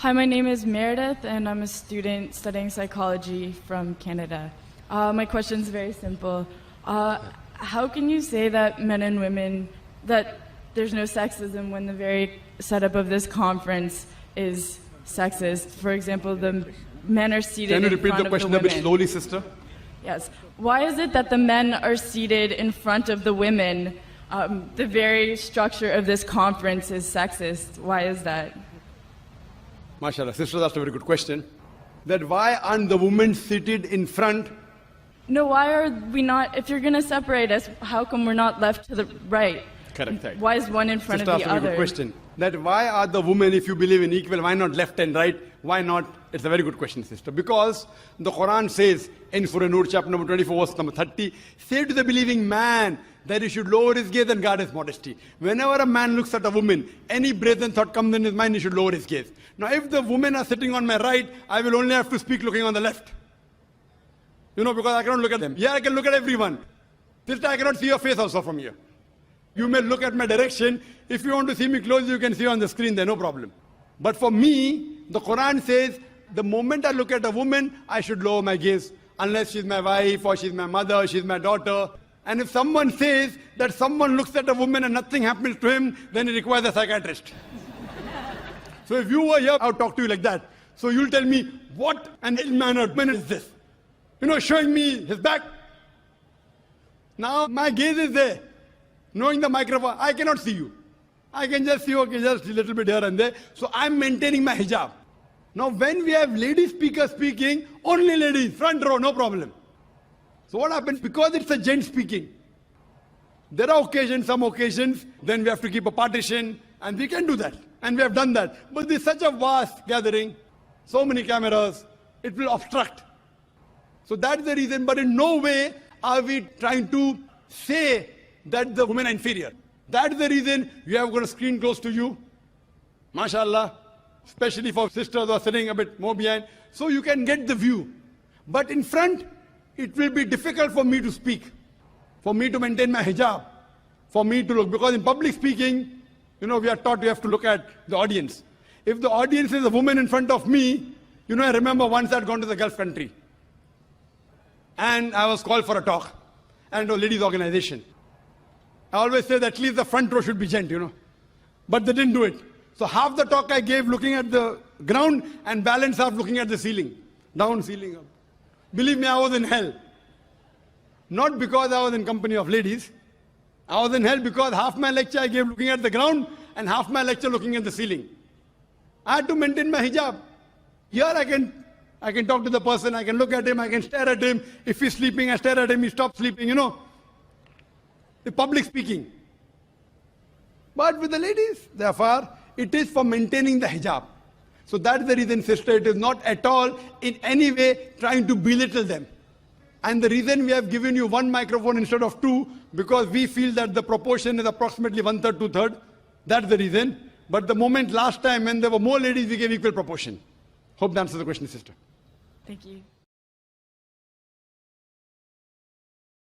Hi, my name is Meredith, and I'm a student studying psychology from Canada. My question is very simple. How can you say that men and women, that there's no sexism when the very setup of this conference is sexist? For example, the men are seated in front of the women. Can you repeat the question a bit slowly, sister? Yes. Why is it that the men are seated in front of the women? The very structure of this conference is sexist. Why is that? MashaAllah, sister, that's a very good question. That why aren't the women seated in front? No, why are we not, if you're going to separate us, how come we're not left to the right? Correct, right. Why is one in front sister, of the that's a very other? good question. That why are the women, if you believe in equal, why not left and right? Why not? It's a very good question, sister. Because the Quran says in Surah Nur, chapter number 24, verse number 30, say to the believing man that he should lower his gaze and guard his modesty. Whenever a man looks at a woman, any brazen thought comes in his mind, he should lower his gaze. Now, if the women are sitting on my right, I will only have to speak looking on the left. You know, because I cannot look at them. Yeah, I can look at everyone. Sister, I cannot see your face also from here. You may look at my direction. If you want to see me close, you can see on the screen there, no problem. But for me, the Quran says, the moment I look at a woman, I should lower my gaze. Unless she's my wife, or she's my mother, she's my daughter. And if someone says that someone looks at a woman and nothing happens to him, then he requires a psychiatrist. So if you were here, I would talk to you like that. So you'll tell me, what an ill-mannered man is this? You know, showing me his back. Now my gaze is there. Knowing the microphone, I cannot see you. I can just see, okay, just a little bit here and there. So I'm maintaining my hijab. Now when we have lady speakers speaking, only ladies, front row, no problem. So what happens? Because it's a gent speaking, there are occasions, some occasions, then we have to keep a partition, and we can do that. And we have done that. But there's such a vast gathering, so many cameras, it will obstruct. So that's the reason, but in no way are we trying to say that the women are inferior. That's the reason we have got a screen close to you, mashallah, especially for sisters who are sitting a bit more behind, so you can get the view. But in front, it will be difficult for me to speak, for me to maintain my hijab, for me to look, because in public speaking, you know, we are taught we have to look at the audience. If the audience is a woman in front of me, you know, I remember once I'd gone to the Gulf country, and I was called for a talk, and a ladies' organization. I always say that at least the front row should be gent, you know. But they didn't do it. So half the talk I gave looking at the ground, and balance half looking at the ceiling. Down, ceiling, up. Believe me, I was in hell. Not because I was in company of ladies. I was in hell because half my lecture I gave looking at the ground, and half my lecture looking at the ceiling. I had to maintain my hijab. Here I can talk to the person, I can look at him, I can stare at him. If he's sleeping, I stare at him, he stops sleeping, you know. The public speaking. But with the ladies, therefore, it is for maintaining the hijab. So that's the reason, sister, it is not at all in any way trying to belittle them. And the reason we have given you one microphone instead of two, because we feel that the proportion is approximately 1/3, 2/3. That's the reason. But the moment last time when there were more ladies, we gave equal proportion. Hope that answers the question, sister. Thank you.